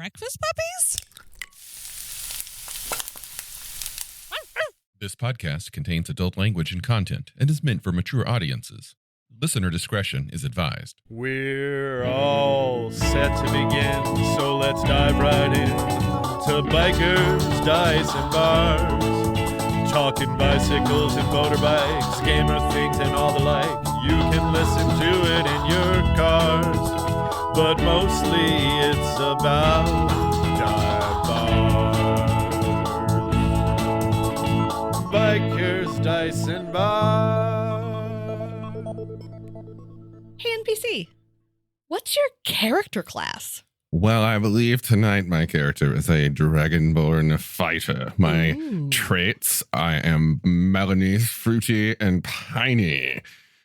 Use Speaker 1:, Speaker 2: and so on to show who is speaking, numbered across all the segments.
Speaker 1: breakfast puppies?
Speaker 2: This podcast contains adult language and content and is meant for mature audiences. Listener discretion is advised.
Speaker 3: We're all set to begin, so let's dive right in to Bikers, Dice, and Bars. Talking bicycles and motorbikes, gamer things and all the like. You can listen to it in your cars, but mostly it's about dive bars. Bikers, Dice, and Bars.
Speaker 1: Hey, NPC, what's your character class?
Speaker 2: Well, I believe tonight my character is a dragonborn fighter. My traits, I am Melanie, fruity, and piney.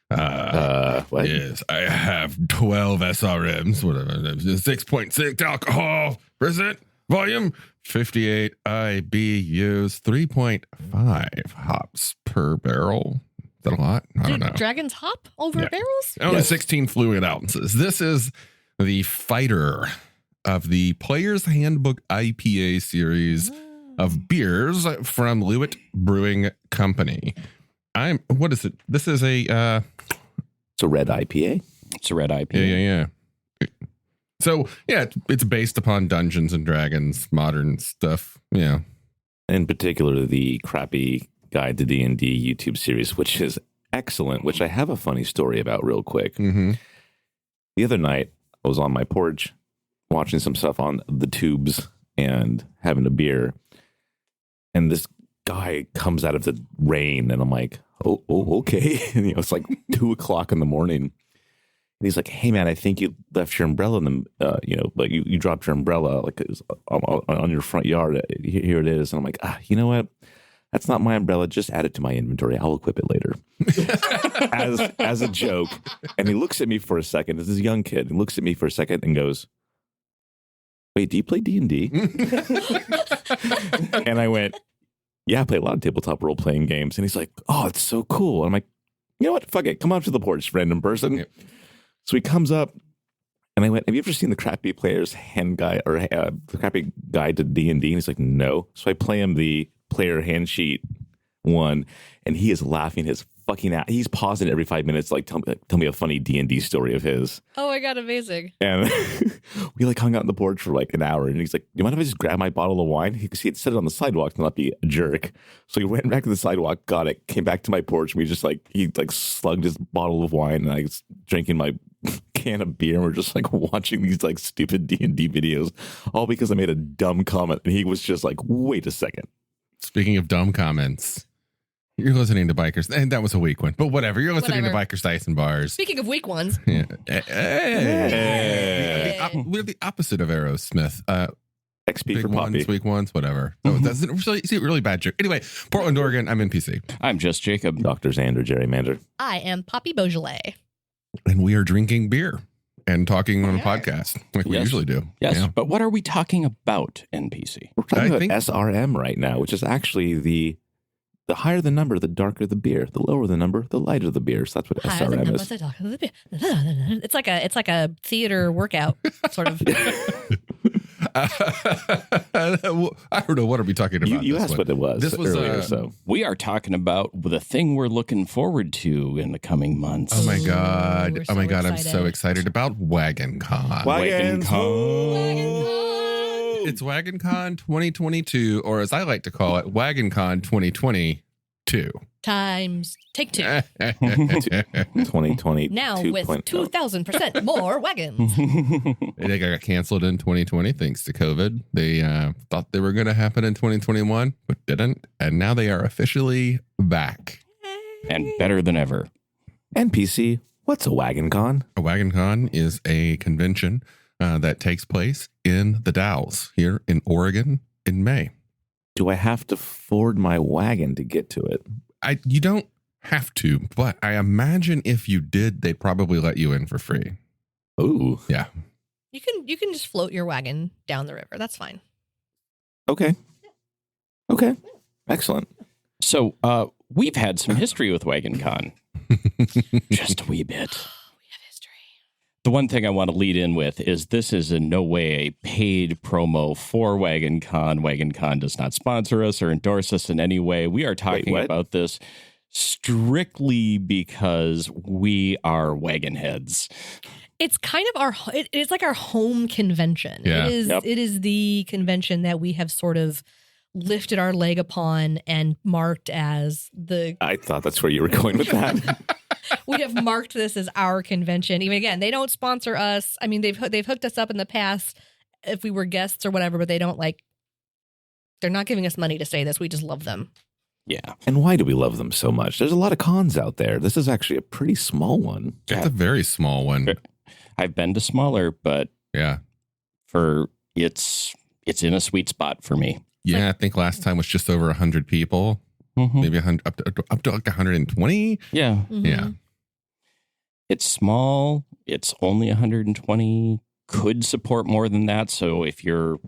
Speaker 4: What?
Speaker 2: Yes, I have 12 SRMs, whatever, 6.6 alcohol percent, volume, 58 IBUs, 3.5 hops per barrel. Is that a lot? I don't know.
Speaker 1: Dragons hop over barrels?
Speaker 2: Only 16 fluid ounces. This is the fighter of the Player's Handbook IPA series of beers from Lewitt Brewing Company. What is it? This is a...
Speaker 4: It's a red IPA.
Speaker 5: It's a red IPA.
Speaker 2: Yeah. So, yeah, it's based upon Dungeons and Dragons, modern stuff. Yeah.
Speaker 4: In particular, the crappy Guide to D&D YouTube series, which is excellent, which I have a funny story about real quick.
Speaker 2: Mm-hmm.
Speaker 4: The other night, I was on my porch watching some stuff on the tubes and having a beer. And this guy comes out of the rain, and I'm like, oh okay. And it's like 2:00 in the morning. And he's like, hey, man, I think you left your umbrella in the, but you dropped your umbrella like it was on your front yard. Here it is. And I'm like, you know what? That's not my umbrella. Just add it to my inventory. I'll equip it later. as a joke. And he looks at me for a second. This is a young kid. He looks at me for a second and goes, wait, do you play D&D? And I went, yeah, I play a lot of tabletop role-playing games. And he's like, oh, it's so cool. And I'm like, you know what? Fuck it. Come up to the porch, random person. Yep. So he comes up, and I went, have you ever seen the Crappy Player's Hand Guide or the Crappy Guide to D&D? And he's like, no. So I play him the player hand sheet one, and he is laughing his fucking ass. He's pausing every 5 minutes, like, tell me a funny D&D story of his.
Speaker 1: Oh my God, amazing.
Speaker 4: And we like hung out on the porch for like an hour, and he's like, you mind if I just grab my bottle of wine? Because he had set it on the sidewalk to not be a jerk. So he went back to the sidewalk, got it, came back to my porch, and he slugged his bottle of wine, and I was drinking my can of beer, and we're just like watching these like stupid D&D videos, all because I made a dumb comment, and he was just like, wait a second.
Speaker 2: Speaking of dumb comments, you're listening to Bikers, and that was a weak one, but whatever. You're listening to Bikers, Dice, and Bars.
Speaker 1: Speaking of weak ones.
Speaker 2: Yeah. We're the opposite of Aerosmith.
Speaker 4: XP
Speaker 2: big
Speaker 4: for
Speaker 2: ones,
Speaker 4: Poppy.
Speaker 2: weak ones, whatever. No, that's a really bad joke. Anyway, Portland, Oregon, I'm NPC.
Speaker 5: I'm just Jacob.
Speaker 4: Dr. Xander, Gerrymander.
Speaker 1: I am Poppy Beaujolais.
Speaker 2: And we are drinking beer and talking on a podcast like we usually do.
Speaker 5: Yes,
Speaker 2: Yeah.
Speaker 5: but what are we talking about, NPC?
Speaker 4: We're talking about SRM right now, which is actually the higher the number, the darker the beer. The lower the number, the lighter the beer. So that's what
Speaker 1: Higher the
Speaker 4: SRM
Speaker 1: number,
Speaker 4: is.
Speaker 1: the darker the beer. It's like a theater workout sort of.
Speaker 2: I don't know. What are we talking about?
Speaker 4: You asked what it was.
Speaker 2: This was
Speaker 4: earlier, so
Speaker 5: We are talking about the thing we're looking forward to in the coming months.
Speaker 2: Oh my God.
Speaker 1: We're
Speaker 2: Oh my God. I'm
Speaker 1: excited.
Speaker 2: so excited about Wagoncon.
Speaker 4: Wagoncon.
Speaker 2: It's Wagoncon 2022, or as I like to call it, Wagoncon 2022.
Speaker 1: Times take two.
Speaker 4: 2020.
Speaker 1: Now with 2,000% more wagons.
Speaker 2: They got canceled in 2020 thanks to COVID. They thought they were going to happen in 2021, but didn't. And now they are officially back.
Speaker 5: And better than ever.
Speaker 4: NPC, what's a Wagoncon?
Speaker 2: A Wagoncon is a convention that takes place in the Dalles here in Oregon in May.
Speaker 4: Do I have to ford my wagon to get to it?
Speaker 2: You don't have to, but I imagine if you did, they'd probably let you in for free.
Speaker 4: Ooh.
Speaker 2: Yeah.
Speaker 1: You can just float your wagon down the river. That's fine.
Speaker 4: Okay. Excellent.
Speaker 5: So we've had some history with Wagoncon. Just a wee bit.
Speaker 1: We have history.
Speaker 5: The one thing I want to lead in with is this is in no way a paid promo for Wagoncon. Wagoncon does not sponsor us or endorse us in any way. We are talking about this strictly because we are wagon heads.
Speaker 1: It's kind of it's like our home convention.
Speaker 2: Yeah.
Speaker 1: It is the convention that we have sort of lifted our leg upon and marked as
Speaker 4: I thought that's where you were going with that.
Speaker 1: we have marked this as our convention. Even again, they don't sponsor us. I mean, they've hooked us up in the past if we were guests or whatever, but they don't they're not giving us money to say this. We just love them.
Speaker 5: Yeah.
Speaker 4: And why do we love them so much? There's a lot of cons out there. This is actually a pretty small one.
Speaker 2: It's a very small one.
Speaker 5: I've been to smaller, but
Speaker 2: Yeah.
Speaker 5: it's in a sweet spot for me.
Speaker 2: Yeah, I think last time was just over 100 people.
Speaker 5: Mm-hmm.
Speaker 2: Maybe 100, up to like 120.
Speaker 5: Yeah.
Speaker 1: Mm-hmm.
Speaker 2: Yeah.
Speaker 5: It's small. It's only 120. Could support more than that. So if you're a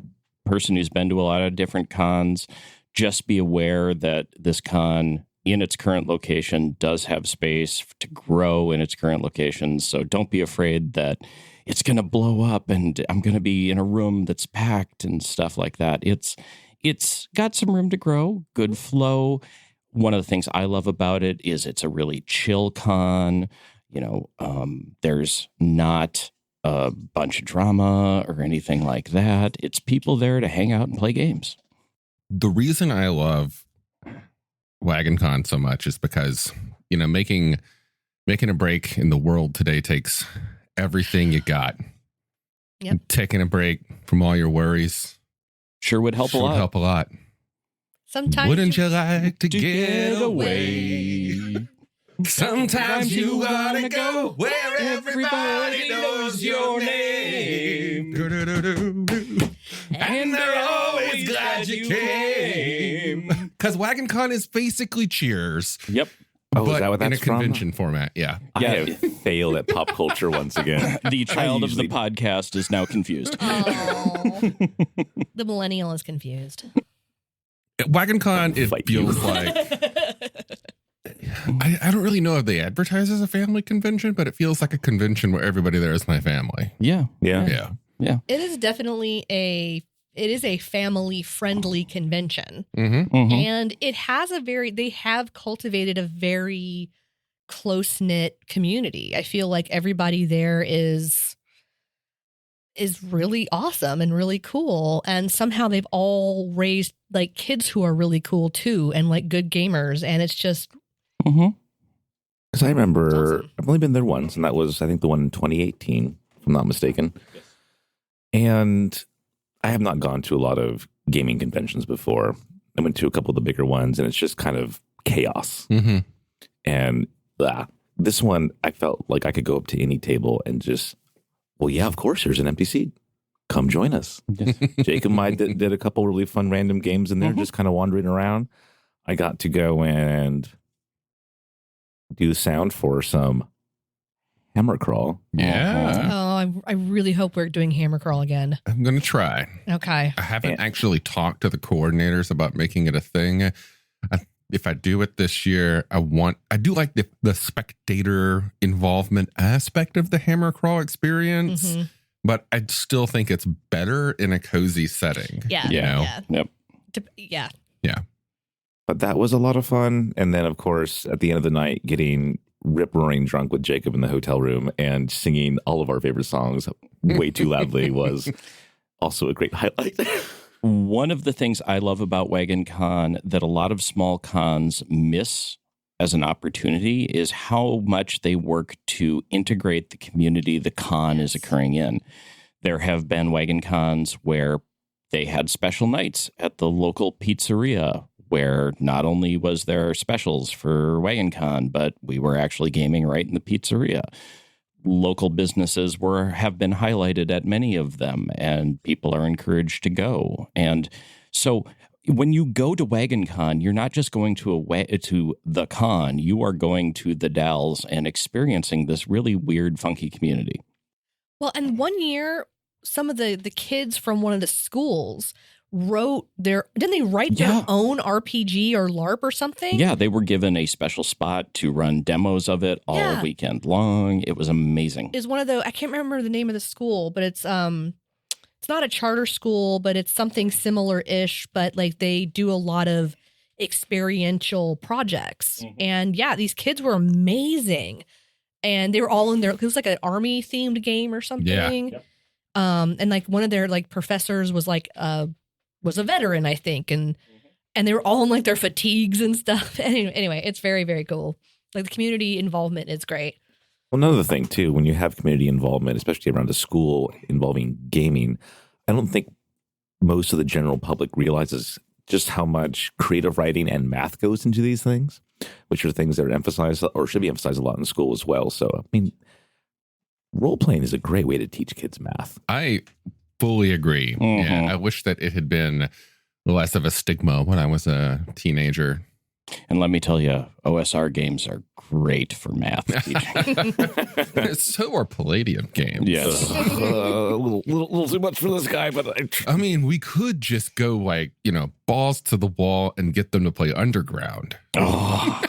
Speaker 5: person who's been to a lot of different cons, just be aware that this con in its current location does have space to grow in its current location. So don't be afraid that it's going to blow up and I'm going to be in a room that's packed and stuff like that. It's got some room to grow, good flow. One of the things I love about it is it's a really chill con. There's not a bunch of drama or anything like that. It's people there to hang out and play games.
Speaker 2: The reason I love Wagoncon so much is because, making a break in the world today takes everything you got.
Speaker 1: Yep.
Speaker 2: Taking a break from all your worries
Speaker 5: Sure would help a lot.
Speaker 2: Help a lot.
Speaker 1: Sometimes
Speaker 2: Wouldn't you like to get away? Sometimes you wanna go where everybody knows your name. And they're always glad you came. Because Wagoncon is basically Cheers.
Speaker 5: Yep.
Speaker 4: Oh,
Speaker 2: but
Speaker 4: is that what that's
Speaker 2: in a convention format? Yeah.
Speaker 4: I have failed at pop culture once again.
Speaker 5: The child of the podcast is now confused.
Speaker 1: Oh, the millennial is confused.
Speaker 2: Wagoncon, it
Speaker 4: Fight
Speaker 2: feels
Speaker 4: you.
Speaker 2: like I don't really know if they advertise as a family convention, but it feels like a convention where everybody there is my family.
Speaker 5: Yeah.
Speaker 4: Yeah.
Speaker 2: Yeah.
Speaker 1: It is definitely a family friendly convention.
Speaker 2: Mm-hmm.
Speaker 5: Mhm.
Speaker 1: And they have cultivated a very close knit community. I feel like everybody there is really awesome and really cool. And somehow they've all raised like kids who are really cool too and like good gamers. And it's just
Speaker 5: Mhm.
Speaker 4: Because I remember,
Speaker 1: Awesome.
Speaker 4: I've only been there once, and that was, I think, the one in 2018, if I'm not mistaken. And I have not gone to a lot of gaming conventions before. I went to a couple of the bigger ones, and it's just kind of chaos.
Speaker 2: Mm-hmm.
Speaker 4: And this one, I felt like I could go up to any table and just, well, yeah, of course, there's an empty seat. Come join us. Jake and I did a couple really fun random games in there, just kind of wandering around. I got to go and do sound for some hammer crawl.
Speaker 2: Yeah.
Speaker 1: I really hope we're doing Hammer Crawl again.
Speaker 2: I'm going to try.
Speaker 1: Okay.
Speaker 2: I haven't actually talked to the coordinators about making it a thing. If I do it this year, I do like the spectator involvement aspect of the hammer crawl experience,
Speaker 1: Mhm.
Speaker 2: but I still think it's better in a cozy setting.
Speaker 1: Yeah.
Speaker 2: You know?
Speaker 1: Yeah.
Speaker 5: Yep.
Speaker 1: Yeah.
Speaker 4: But that was a lot of fun. And then, of course, at the end of the night, getting rip-roaring drunk with Jacob in the hotel room and singing all of our favorite songs way too loudly was also a great highlight.
Speaker 5: One of the things I love about Wagoncon that a lot of small cons miss as an opportunity is how much they work to integrate the community the con is occurring in. There have been Wagoncons where they had special nights at the local pizzeria where not only was there specials for Wagoncon, but we were actually gaming right in the pizzeria. Local businesses have been highlighted at many of them, and people are encouraged to go. And so when you go to Wagoncon, you're not just going to the con, you are going to the Dells and experiencing this really weird, funky community.
Speaker 1: Well, and one year, some of the kids from one of the schools didn't they write their own RPG or LARP or something?
Speaker 5: Yeah, they were given a special spot to run demos of it all weekend long. It was amazing.
Speaker 1: Is one of the, I can't remember the name of the school, but it's not a charter school, but it's something similar-ish, but like they do a lot of experiential projects.
Speaker 5: Mm-hmm.
Speaker 1: And yeah, these kids were amazing. And they were all in there. It was like an army themed game or something.
Speaker 2: Yeah.
Speaker 5: Yep.
Speaker 1: And like one of their like professors was like was a veteran, I think, and they were all in like their fatigues and stuff. Anyway, it's very, very cool. Like the community involvement is great.
Speaker 4: Well, another thing too, when you have community involvement, especially around a school involving gaming, I don't think most of the general public realizes just how much creative writing and math goes into these things, which are things that are emphasized or should be emphasized a lot in school as well. So, I mean, role playing is a great way to teach kids math.
Speaker 2: I fully agree.
Speaker 5: Mm-hmm.
Speaker 2: Yeah, I wish that it had been less of a stigma when I was a teenager.
Speaker 5: And let me tell you, OSR games are great for math teaching.
Speaker 2: So are Palladium games.
Speaker 5: Yes.
Speaker 4: A little too much for this guy, but
Speaker 2: I mean, we could just go like, balls to the wall and get them to play Underground.
Speaker 5: Oh.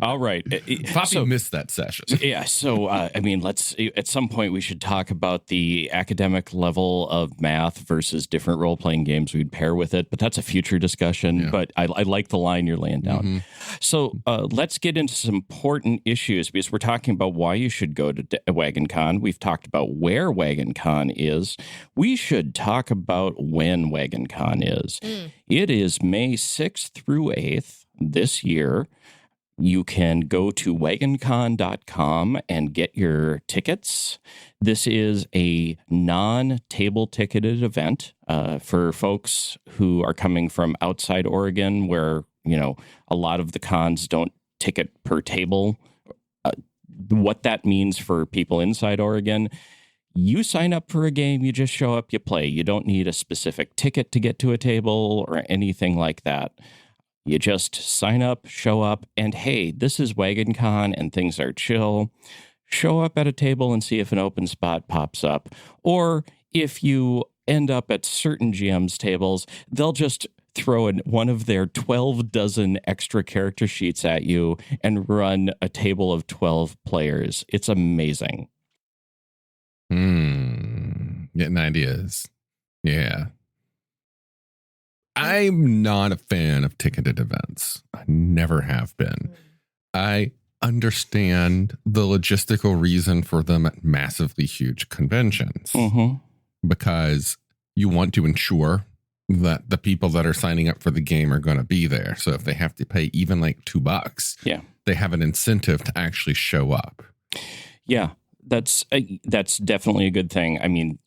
Speaker 5: All right.
Speaker 2: Poppy missed that session.
Speaker 5: Yeah. So, I mean, at some point we should talk about the academic level of math versus different role-playing games we'd pair with it. But that's a future discussion.
Speaker 2: Yeah.
Speaker 5: But I like the line you're laying down.
Speaker 2: Mm-hmm.
Speaker 5: So let's get into some important issues because we're talking about why you should go to Wagoncon. We've talked about where Wagoncon is. We should talk about when Wagoncon is. It is May 6th through 8th this year. You can go to wagoncon.com and get your tickets. This is a non-table ticketed event for folks who are coming from outside Oregon where, a lot of the cons don't ticket per table. What that means for people inside Oregon, you sign up for a game, you just show up, you play. You don't need a specific ticket to get to a table or anything like that. You just sign up, show up, and hey, this is Wagoncon and things are chill. Show up at a table and see if an open spot pops up. Or if you end up at certain GM's tables, they'll just throw in one of their 12 dozen extra character sheets at you and run a table of 12 players. It's amazing.
Speaker 2: Getting ideas. Yeah. I'm not a fan of ticketed events. I never have been. I understand the logistical reason for them at massively huge conventions because you want to ensure that the people that are signing up for the game are going to be there. So if they have to pay even like $2, they have an incentive to actually show up. Yeah,
Speaker 5: that's definitely a good thing. I mean,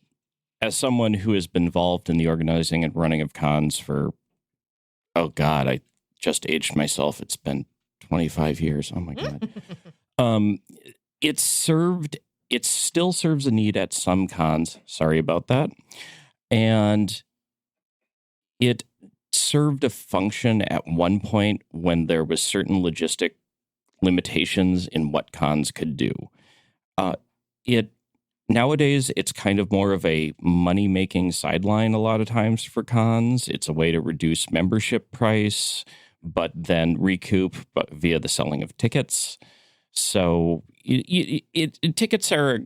Speaker 5: as someone who has been involved in the organizing and running of cons for, I just aged myself. It's been 25 years. Oh my God. It still serves a need at some cons. Sorry about that. And it served a function at one point when there was certain logistic limitations in what cons could do. Nowadays, it's kind of more of a money-making sideline a lot of times for cons. It's a way to reduce membership price, but then recoup via the selling of tickets. So tickets are a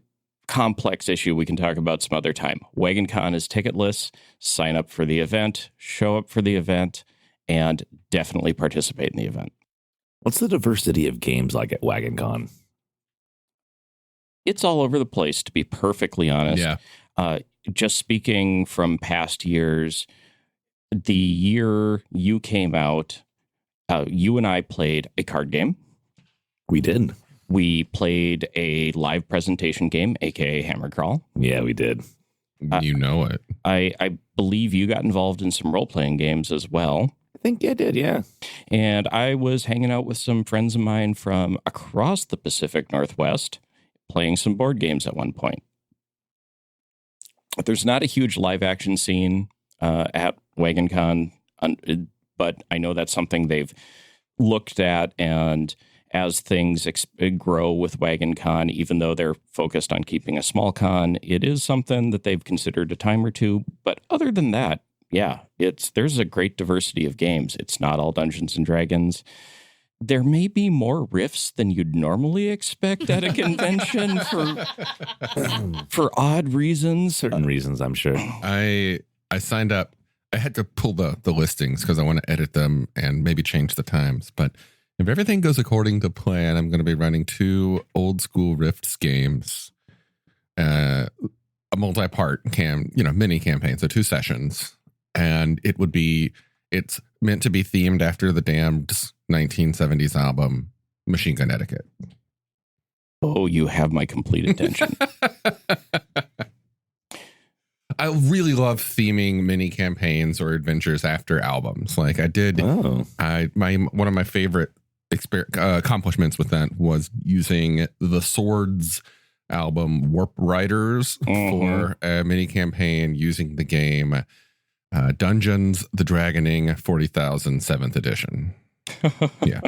Speaker 5: complex issue we can talk about some other time. Wagoncon is ticketless. Sign up for the event, show up for the event, and definitely participate in the event.
Speaker 4: What's the diversity of games like at Wagoncon?
Speaker 5: It's all over the place, to be perfectly honest.
Speaker 2: Yeah.
Speaker 5: Just speaking from past years, the year you came out, you and I played a card game.
Speaker 4: We did.
Speaker 5: We played a live presentation game, a.k.a. Hammer Crawl.
Speaker 4: Yeah, we did.
Speaker 2: You know it.
Speaker 5: I believe you got involved in some role-playing games as well.
Speaker 4: I think I did, yeah.
Speaker 5: And I was hanging out with some friends of mine from across the Pacific Northwest, playing some board games at one point. There's not a huge live action scene at Wagoncon, but I know that's something they've looked at, and as things grow with Wagoncon, even though they're focused on keeping a small con, it is something that they've considered a time or two. But other than that, yeah, there's a great diversity of games. It's not all Dungeons and Dragons. There may be more riffs than you'd normally expect at a convention for odd reasons.
Speaker 4: Certain reasons, I'm sure.
Speaker 2: I signed up. I had to pull the listings because I want to edit them and maybe change the times. But if everything goes according to plan, I'm going to be running 2 old school Rifts games, a multi-part mini campaign, so 2 sessions, and it's meant to be themed after the damned 1970s album Machine Gun Etiquette.
Speaker 5: Oh, you have my complete attention.
Speaker 2: I really love theming mini campaigns or adventures after albums. Like I did, one of my favorite accomplishments with that was using the Swords album Warp Riders for a mini campaign using the game Dungeons the Dragoning 40,000 7th edition. Yeah.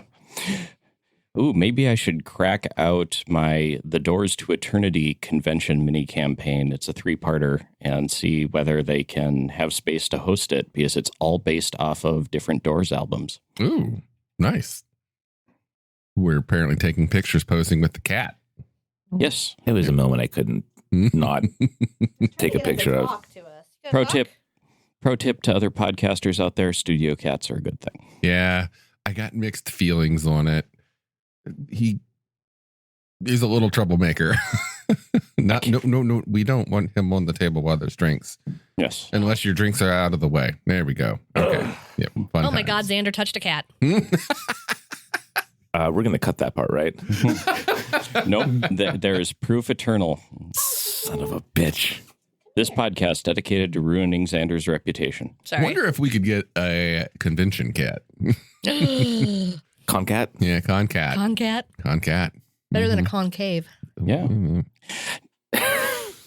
Speaker 5: Ooh, maybe I should crack out the Doors to Eternity convention mini campaign. It's a 3-parter, and see whether they can have space to host it, because it's all based off of different Doors albums.
Speaker 2: Ooh, nice. We're apparently taking pictures posing with the cat.
Speaker 5: Yes.
Speaker 4: It was a moment I couldn't not take a picture of.
Speaker 5: Pro tip to other podcasters out there, studio cats are a good thing.
Speaker 2: Yeah, I got mixed feelings on it. He's a little troublemaker. No, we don't want him on the table while there's drinks.
Speaker 5: Yes.
Speaker 2: Unless your drinks are out of the way. There we go. Okay. Yep.
Speaker 1: Oh my God, Xander touched a cat.
Speaker 4: We're going to cut that part, right?
Speaker 5: Nope. There is proof eternal.
Speaker 4: Son of a bitch.
Speaker 5: This podcast dedicated to ruining Xander's reputation.
Speaker 1: Sorry.
Speaker 2: Wonder if we could get a convention cat.
Speaker 4: Concat?
Speaker 2: Yeah, concat.
Speaker 1: Concat. Better than a concave.
Speaker 5: Yeah.
Speaker 2: Mm-hmm.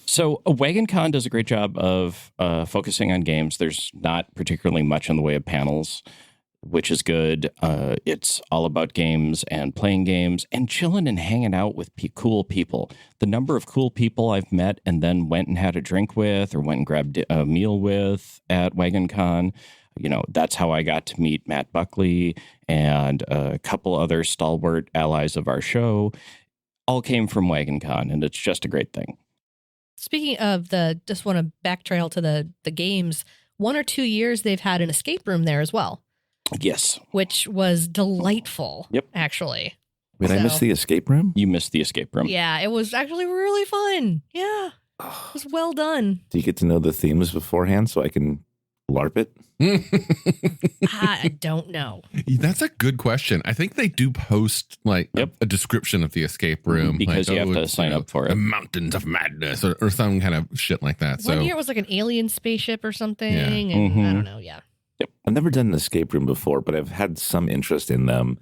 Speaker 5: So Wagoncon does a great job of focusing on games. There's not particularly much in the way of panels, which is good. It's all about games and playing games and chilling and hanging out with cool people. The number of cool people I've met and then went and had a drink with or went and grabbed a meal with at Wagoncon, that's how I got to meet Matt Buckley and a couple other stalwart allies of our show. All came from Wagoncon, and it's just a great thing.
Speaker 1: Speaking of just want to backtrail to the games, 1 or 2 years they've had an escape room there as well.
Speaker 5: Yes.
Speaker 1: Which was delightful.
Speaker 5: Yep.
Speaker 1: Actually.
Speaker 4: Wait, I missed the escape room?
Speaker 5: You missed the escape room.
Speaker 1: Yeah, it was actually really fun. Yeah. It was well done.
Speaker 4: Do you get to know the themes beforehand so I can LARP it?
Speaker 1: I don't know.
Speaker 2: That's a good question. I think they do post a description of the escape room.
Speaker 5: Because you have to sign up for it.
Speaker 2: The Mountains of Madness or some kind of shit like that.
Speaker 1: One year it was like an alien spaceship or something.
Speaker 2: Yeah.
Speaker 1: And I don't know. Yeah.
Speaker 5: Yep.
Speaker 4: I've never done an escape room before, but I've had some interest in them.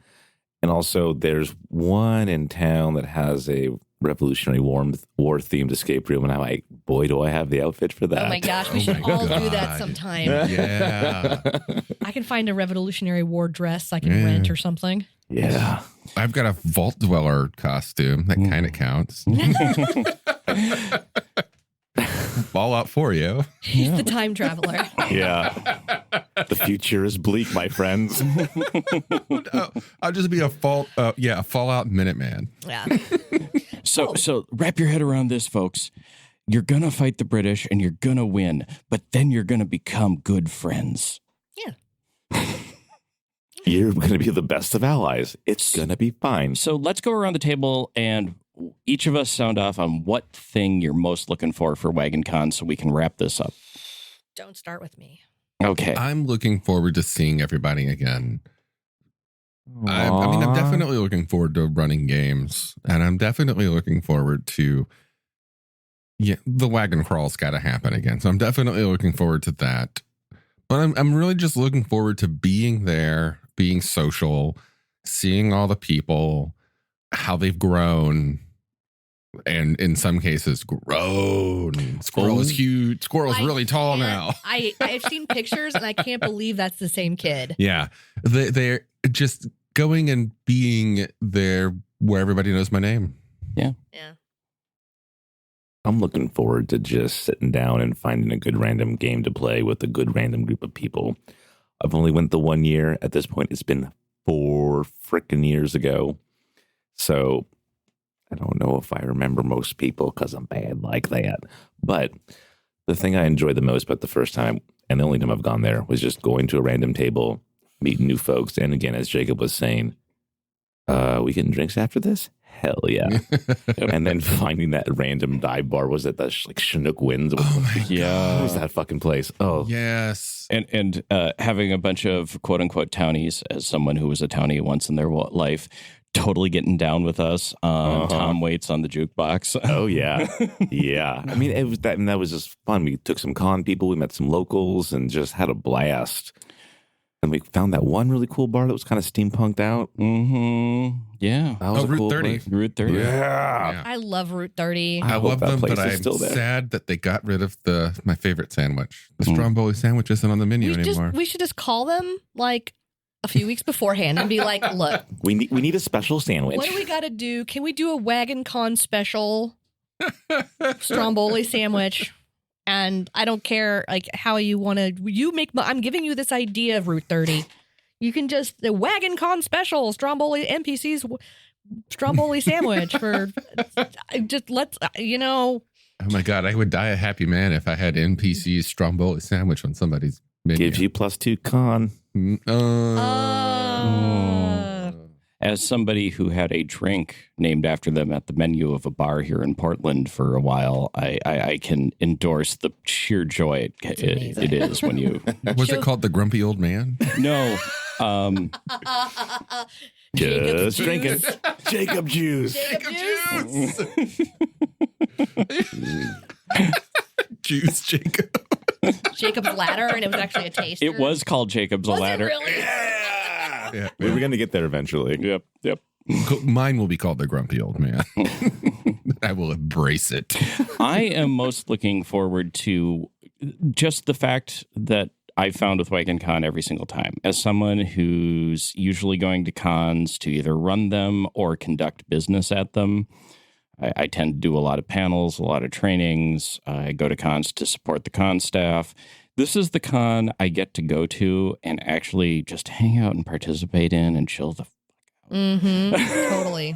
Speaker 4: And also there's one in town that has a Revolutionary War themed escape room, and I'm like, boy, do I have the outfit for that.
Speaker 1: Oh my gosh, we should all do that sometime.
Speaker 2: Yeah.
Speaker 1: I can find a Revolutionary War dress I can rent or something.
Speaker 4: Yeah.
Speaker 2: I've got a Vault Dweller costume. That kind of counts. All out for you.
Speaker 1: He's the time traveler.
Speaker 4: Yeah. The future is bleak, my friends.
Speaker 2: I'll just be a Fallout Minuteman.
Speaker 1: Yeah.
Speaker 5: So wrap your head around this, folks. You're going to fight the British and you're going to win, but then you're going to become good friends.
Speaker 1: Yeah.
Speaker 4: You're going to be the best of allies. It's going to be fine.
Speaker 5: So let's go around the table and each of us sound off on what thing you're most looking for Wagoncon so we can wrap this up.
Speaker 1: Don't start with me.
Speaker 5: Okay.
Speaker 2: I'm looking forward to seeing everybody again. I'm definitely looking forward to running games, and I'm definitely looking forward to the wagon crawl's got to happen again. So I'm definitely looking forward to that. But I'm really just looking forward to being there, being social, seeing all the people, how they've grown, and in some cases grown. Squirrel is huge. Squirrel's really tall now.
Speaker 1: I've seen pictures and I can't believe that's the same kid.
Speaker 2: Yeah. They're just going and being there where everybody knows my name.
Speaker 5: Yeah.
Speaker 1: Yeah.
Speaker 4: I'm looking forward to just sitting down and finding a good random game to play with a good random group of people. I've only went the 1 year. At this point, it's been 4 frickin' years ago. So I don't know if I remember most people because I'm bad like that. But the thing I enjoyed the most about the first time, and the only time I've gone there, was just going to a random table, meeting new folks. And again, as Jacob was saying, we getting drinks after this? Hell yeah. And then finding that random dive bar. Was it the Chinook Winds?
Speaker 2: Oh my
Speaker 5: Yeah.
Speaker 4: What was that fucking place? Oh,
Speaker 2: Yes.
Speaker 5: And having a bunch of quote unquote townies, as someone who was a townie once in their life, totally getting down with us. Tom Waits on the jukebox.
Speaker 4: Oh yeah, yeah. I mean, it was that, and that was just fun. We took some con people, we met some locals, and just had a blast. And we found that one really cool bar that was kind of steampunked out.
Speaker 5: Mm-hmm. Yeah.
Speaker 4: That was a
Speaker 2: Route
Speaker 4: cool
Speaker 2: 30.
Speaker 4: place.
Speaker 5: Route 30.
Speaker 2: Yeah.
Speaker 1: I love Route 30.
Speaker 2: I
Speaker 4: hope
Speaker 2: love
Speaker 4: that
Speaker 2: them,
Speaker 4: place
Speaker 2: but
Speaker 4: is
Speaker 2: I'm
Speaker 4: still there.
Speaker 2: sad that they got rid of my favorite sandwich. The Stromboli sandwich isn't on the menu anymore.
Speaker 1: We should just call them like a few weeks beforehand and be like, look,
Speaker 4: We need a special sandwich.
Speaker 1: what do we got to do? Can we do a Wagoncon special Stromboli sandwich? And I don't care like how you want to. I'm giving you this idea of Route 30. You can just the Wagoncon special Stromboli NPC's Stromboli sandwich for just let's
Speaker 2: Oh my God, I would die a happy man if I had NPC's Stromboli sandwich on somebody's menu.
Speaker 4: Gives you +2 con.
Speaker 5: As somebody who had a drink named after them at the menu of a bar here in Portland for a while, I can endorse the sheer joy it is when you.
Speaker 2: Was it called the Grumpy Old Man?
Speaker 5: No.
Speaker 4: Just drinking. Jacob juice.
Speaker 2: Juice, Jacob.
Speaker 1: Jacob's Ladder, and it was actually a taster.
Speaker 5: It was called Jacob's
Speaker 1: Was it
Speaker 5: Ladder.
Speaker 1: really?
Speaker 2: Yeah,
Speaker 4: We were going to get there eventually.
Speaker 5: Yep.
Speaker 2: Mine will be called the Grumpy Old Man. I will embrace it.
Speaker 5: I am most looking forward to just the fact that I found with Wagoncon every single time. As someone who's usually going to cons to either run them or conduct business at them, I tend to do a lot of panels, a lot of trainings. I go to cons to support the con staff. This is the con I get to go to and actually just hang out and participate in and chill the
Speaker 1: Totally.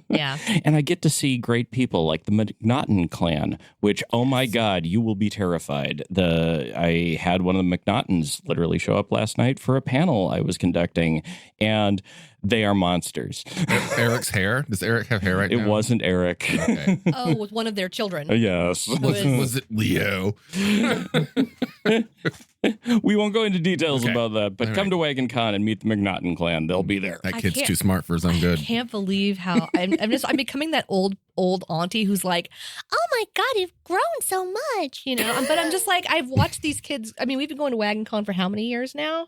Speaker 1: Yeah.
Speaker 5: And I get to see great people like the McNaughton clan, which, oh my God, you will be terrified. I had one of the McNaughtons literally show up last night for a panel I was conducting, and they are monsters.
Speaker 2: Eric's hair? Does Eric have hair right now?
Speaker 5: It wasn't Eric.
Speaker 2: Okay.
Speaker 1: Oh, with one of their children.
Speaker 5: Yes.
Speaker 2: Was it Leo?
Speaker 5: We won't go into details
Speaker 2: Okay.
Speaker 5: about that, but
Speaker 2: All
Speaker 5: come to WagonCon and meet the McNaughton clan. They'll be there.
Speaker 2: That
Speaker 1: I
Speaker 2: kid's
Speaker 1: can't-
Speaker 2: too smart for his own good.
Speaker 1: I can't believe how I'm becoming that old auntie who's like, oh my God, you've grown so much, you know? But I'm just like, I've watched these kids. I mean, we've been going to WagonCon for how many years now?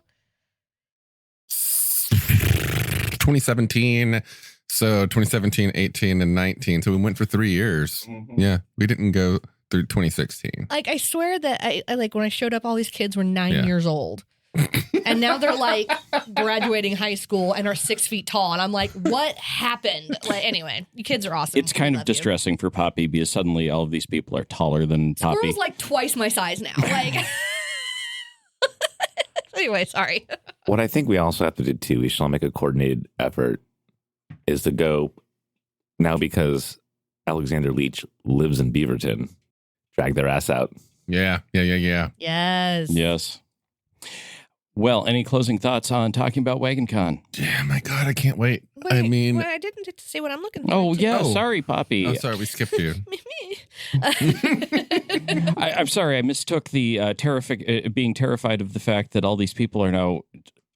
Speaker 2: 2017. So 2017, 18, and 19. So we went for 3 years. Yeah. We didn't go through 2016.
Speaker 1: Like, I swear that I like when I showed up, all these kids were 9
Speaker 2: Yeah.
Speaker 1: years old. And now they're like graduating high school and are 6 feet tall. And I'm like, what happened? Like, anyway, you kids are awesome.
Speaker 5: It's kind
Speaker 1: We
Speaker 5: of
Speaker 1: love you.
Speaker 5: distressing for Poppy because suddenly all of these people are taller than Poppy.
Speaker 1: Squirrel's like twice my size now. Like, anyway, sorry.
Speaker 4: What I think we also have to do too, we shall make a coordinated effort, is to go now because Alexander Leach lives in Beaverton. Drag their ass out.
Speaker 2: Yeah.
Speaker 1: Yes.
Speaker 5: Yes. Well, any closing thoughts on talking about WagonCon?
Speaker 2: Yeah, my God, I can't wait.
Speaker 1: Wait,
Speaker 2: I mean,
Speaker 1: I didn't get to say what I'm looking for.
Speaker 5: Oh, yeah.
Speaker 2: Oh.
Speaker 5: Sorry, Poppy.
Speaker 2: oh, sorry, we skipped you.
Speaker 5: I'm sorry. I mistook the being terrified of the fact that all these people are now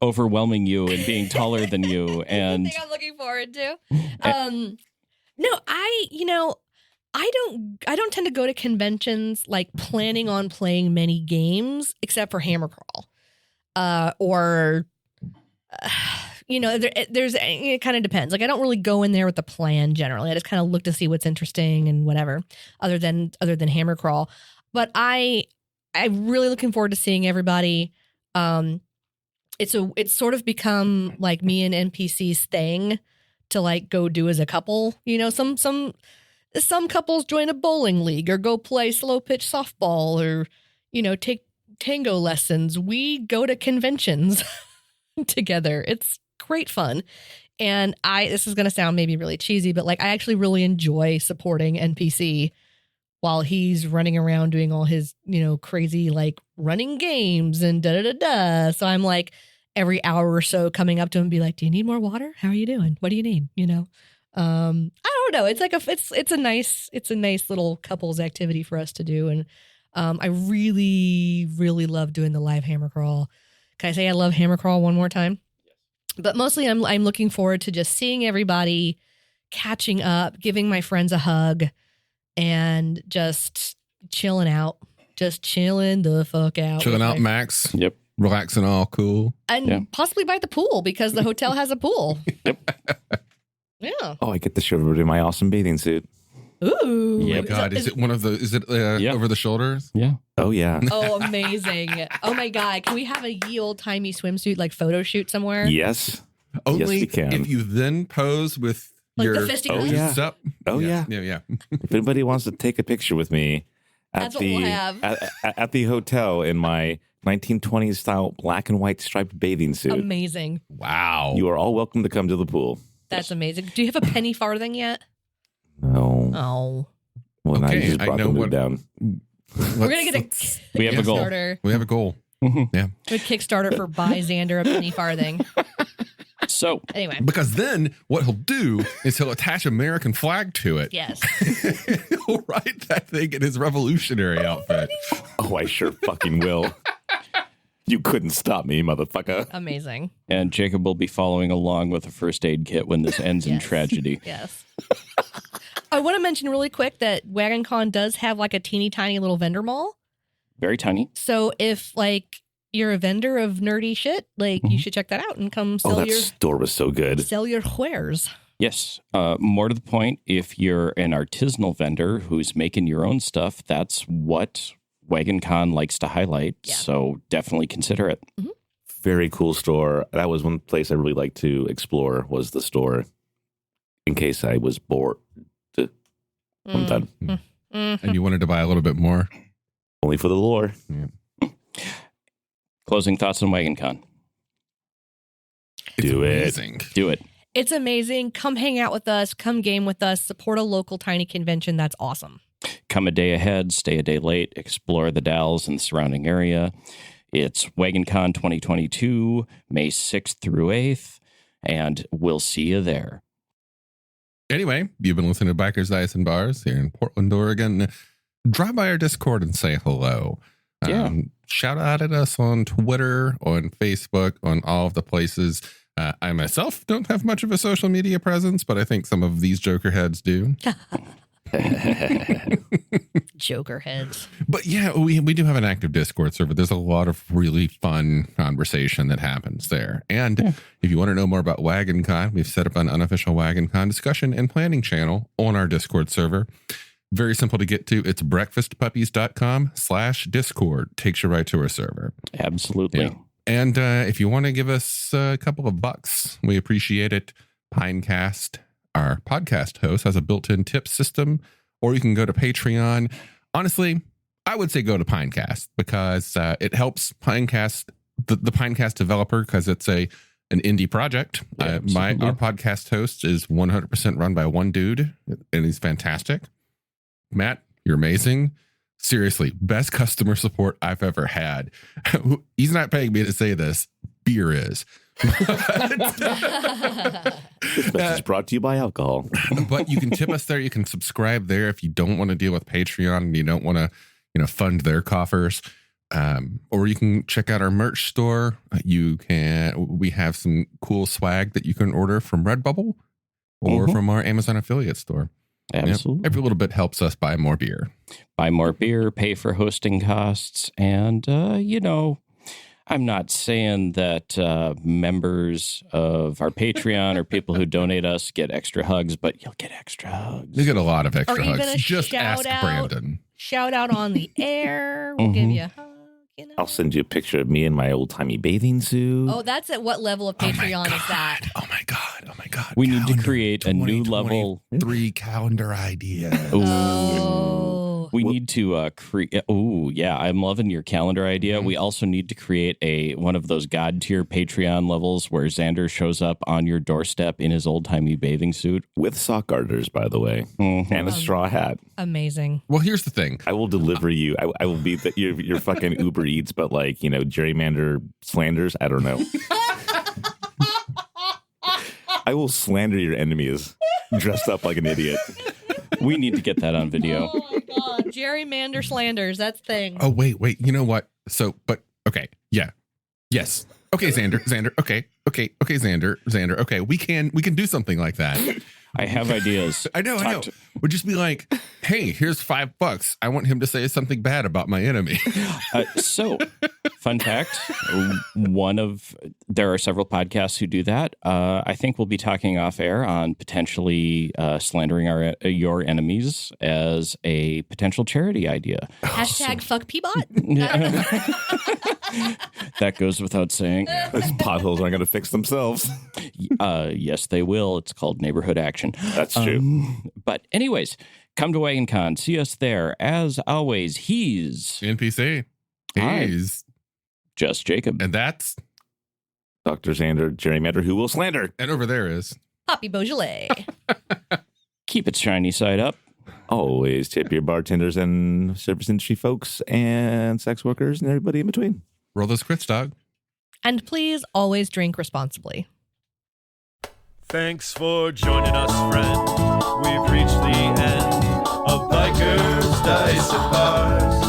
Speaker 5: overwhelming you and being taller than you. And
Speaker 1: the thing I'm looking forward to. No, I don't tend to go to conventions like planning on playing many games except for Hammer Crawl. It kind of depends. Like, I don't really go in there with a plan generally. I just kind of look to see what's interesting and whatever, other than Hammer Crawl. But I'm really looking forward to seeing everybody. It's sort of become like me and NPC's thing to like go do as a couple. You know, some some couples join a bowling league or go play slow pitch softball or, take tango lessons. We go to conventions together. It's great fun. And this is going to sound maybe really cheesy, but I actually really enjoy supporting NPC while he's running around doing all his, crazy running games and da-da-da-da. So I'm every hour or so coming up to him and be like, do you need more water? How are you doing? What do you need? I don't know. It's it's a nice little couples activity for us to do. And I really, really love doing the live hammer crawl. Can I say I love hammer crawl one more time? But mostly I'm looking forward to just seeing everybody, catching up, giving my friends a hug, and just chilling out. Just chilling the fuck out.
Speaker 2: Chilling out, Max.
Speaker 5: Yep.
Speaker 2: Relaxing, all cool.
Speaker 1: And possibly by the pool because the hotel has a pool.
Speaker 5: Yep.
Speaker 1: Yeah.
Speaker 4: Oh, I get to show everybody my awesome bathing suit.
Speaker 1: Ooh.
Speaker 2: Oh my God. Is it one of the, over the shoulders?
Speaker 5: Yeah.
Speaker 4: Oh, yeah.
Speaker 1: Oh, amazing. Oh my God. Can we have a ye old timey swimsuit photo shoot somewhere?
Speaker 4: Yes.
Speaker 2: Only
Speaker 4: we can.
Speaker 2: if you then pose with
Speaker 1: The
Speaker 2: your
Speaker 1: fisticuffs?
Speaker 2: fists up.
Speaker 4: Oh, yeah.
Speaker 2: Yeah.
Speaker 4: If anybody wants to take a picture with me
Speaker 1: That's what we'll have.
Speaker 4: at the hotel in my 1920s style black and white striped bathing suit,
Speaker 1: Amazing.
Speaker 2: Wow.
Speaker 4: you are all welcome to come to the pool.
Speaker 1: That's amazing. Do you have a penny farthing yet?
Speaker 4: No.
Speaker 1: Oh.
Speaker 4: Well, now
Speaker 2: Okay,
Speaker 4: you just
Speaker 2: I
Speaker 4: brought
Speaker 2: know
Speaker 4: the mood
Speaker 2: what-
Speaker 4: down.
Speaker 1: We're going to get a
Speaker 5: We have a goal.
Speaker 1: Kickstarter.
Speaker 2: We have a goal. Yeah.
Speaker 1: A Kickstarter for buy Xander a penny farthing.
Speaker 5: So,
Speaker 1: Anyway.
Speaker 2: Because then what he'll do is he'll attach American flag to it.
Speaker 1: Yes.
Speaker 2: He'll write that thing in his revolutionary outfit.
Speaker 4: Oh, I sure fucking will. You couldn't stop me, motherfucker.
Speaker 1: Amazing.
Speaker 5: and Jacob will be following along with a first aid kit when this ends in
Speaker 1: Yes.
Speaker 5: tragedy.
Speaker 1: Yes. I want to mention really quick that Wagoncon does have a teeny tiny little vendor mall.
Speaker 5: Very tiny.
Speaker 1: So if you're a vendor of nerdy shit, you should check that out and come
Speaker 4: Oh,
Speaker 1: sell
Speaker 4: that store was so good.
Speaker 1: your wares.
Speaker 5: Yes. More to the point, if you're an artisanal vendor who's making your own stuff, that's what Wagoncon likes to highlight.
Speaker 1: Yeah.
Speaker 5: So definitely consider it.
Speaker 4: Very cool store. That was one place I really liked to explore, was the store. In case I was bored. I'm done.
Speaker 2: And you wanted to buy a little bit more.
Speaker 4: Only for the lore.
Speaker 5: Closing thoughts on Wagoncon.
Speaker 2: It's
Speaker 4: Do it.
Speaker 2: amazing.
Speaker 5: Do it.
Speaker 1: It's amazing. Come hang out with us. Come game with us. Support a local tiny convention. That's awesome.
Speaker 5: Come a day ahead, stay a day late, explore the Dalles and the surrounding area. It's Wagoncon 2022, May 6th through 8th, and we'll see you there.
Speaker 2: Anyway, you've been listening to Bikers, Dice, and Bars here in Portland, Oregon. Drop by our Discord and say hello.
Speaker 5: Yeah.
Speaker 2: Shout out at us on Twitter, on Facebook, on all of the places. I myself don't have much of a social media presence, but I think some of these Joker heads do.
Speaker 1: Joker heads.
Speaker 2: But yeah, we do have an active Discord server. There's a lot of really fun conversation that happens there. And if you want to know more about Wagoncon, we've set up an unofficial Wagoncon discussion and planning channel on our Discord server. Very simple to get to. It's breakfastpuppies.com/Discord. Takes you right to our server.
Speaker 5: Absolutely.
Speaker 2: Yeah. And if you want to give us a couple of bucks, we appreciate it. Pinecast, our podcast host, has a built-in tip system, or you can go to Patreon. Honestly, I would say go to Pinecast because it helps Pinecast, the Pinecast developer, because it's an indie project.
Speaker 5: Yeah,
Speaker 2: Our podcast host is 100% run by one dude, and he's fantastic. Matt, you're amazing. Seriously, best customer support I've ever had. He's not paying me to say this. Beer is.
Speaker 4: This message brought to you by alcohol.
Speaker 2: But you can tip us there. You can subscribe there if you don't want to deal with Patreon and you don't want to, fund their coffers. Or you can check out our merch store. We have some cool swag that you can order from Redbubble or from our Amazon affiliate store.
Speaker 5: Absolutely.
Speaker 2: Every little bit helps us buy more beer.
Speaker 5: Buy more beer, pay for hosting costs, and, I'm not saying that members of our Patreon or people who donate us get extra hugs, but you'll get extra hugs.
Speaker 2: You get a lot of extra
Speaker 1: Or even
Speaker 2: hugs.
Speaker 1: a
Speaker 2: Just
Speaker 1: shout
Speaker 2: ask
Speaker 1: out.
Speaker 2: Brandon.
Speaker 1: Shout out on the air. We'll give you a hug.
Speaker 4: I'll send you a picture of me in my old-timey bathing suit.
Speaker 1: Oh, that's at what level of Patreon is that?
Speaker 2: Oh my God. God.
Speaker 5: We need to
Speaker 2: calendar,
Speaker 5: create a new level.
Speaker 2: 2023 calendar idea.
Speaker 1: Oh.
Speaker 5: We need to create. Oh, yeah. I'm loving your calendar idea. We also need to create one of those God tier Patreon levels where Xander shows up on your doorstep in his old timey bathing suit
Speaker 4: With sock garters, by the way, and a straw hat.
Speaker 1: Amazing.
Speaker 2: Well, here's the thing.
Speaker 4: I will deliver you. I will be your fucking Uber Eats, but like, gerrymander slanders. I don't know. I will slander your enemies dressed up like an idiot.
Speaker 5: We need to get that on video.
Speaker 1: Oh my God. Gerrymander slanders. That's the thing.
Speaker 2: Oh, wait. You know what? So, but, okay. Yeah. Yes. Okay, Xander. Okay, Xander. Okay, we can do something like that.
Speaker 5: I have ideas.
Speaker 2: I know. Would just be like, hey, here's $5. I want him to say something bad about my enemy.
Speaker 5: So, fun fact, there are several podcasts who do that. I think we'll be talking off air on potentially slandering your enemies as a potential charity idea.
Speaker 1: Hashtag fuck Peabot.
Speaker 5: That goes without saying.
Speaker 4: Those potholes aren't going to fix themselves.
Speaker 5: Yes, they will. It's called neighborhood action.
Speaker 4: That's true.
Speaker 5: But anyways, come to Wagoncon. See us there. As always, he's
Speaker 2: NPC.
Speaker 5: Hi.
Speaker 2: He's
Speaker 5: just Jacob.
Speaker 2: and that's
Speaker 4: Dr. Xander, Gerrymander, who will slander.
Speaker 2: and over there is
Speaker 1: Poppy Beaujolais.
Speaker 5: Keep its shiny side up.
Speaker 4: Always tip your bartenders and service industry folks and sex workers and everybody in between.
Speaker 2: roll those crits, dog.
Speaker 1: And please always drink responsibly.
Speaker 3: Thanks for joining us, friend. We've reached the end of Bikers, Dice, and Bars.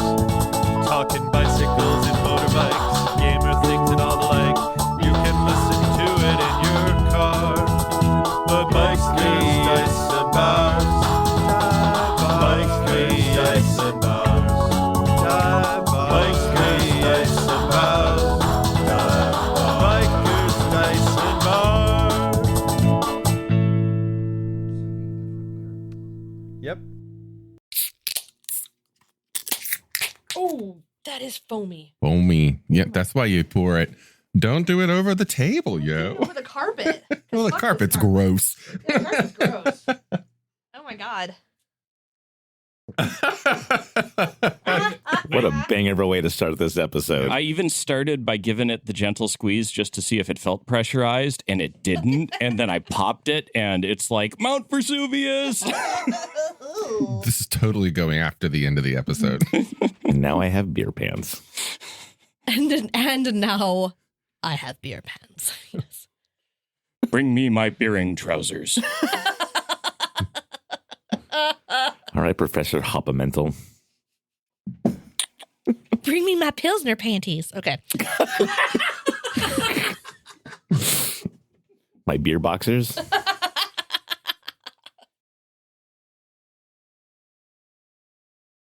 Speaker 3: Talking bicycles and motorbikes, gamer things and all the like. You can listen to it in your car. The Bikers, Dice, and Bars. Bikers, Dice, and Bars. Bikers, Dice, and Bars. Bikers, Dice, and Bars. Yep.
Speaker 1: Oh, that is foamy.
Speaker 2: Foamy. Yep, that's why you pour it. Don't do it over the table, yo.
Speaker 1: Over the carpet.
Speaker 2: Well, the
Speaker 1: Fuck
Speaker 2: carpet's
Speaker 1: this carpet.
Speaker 2: gross.
Speaker 1: Yeah, the carpet's gross. Oh my God.
Speaker 4: What a banger of a way to start this episode.
Speaker 5: I even started by giving it the gentle squeeze just to see if it felt pressurized, and it didn't. And then I popped it, and it's like Mount Vesuvius.
Speaker 2: This is totally going after the end of the episode.
Speaker 4: And now I have beer pants.
Speaker 1: And now I have beer pants. Yes.
Speaker 5: Bring me my beering trousers.
Speaker 4: All right, Professor Hoppamental.
Speaker 1: Bring me my Pilsner panties. Okay.
Speaker 4: My beer boxers.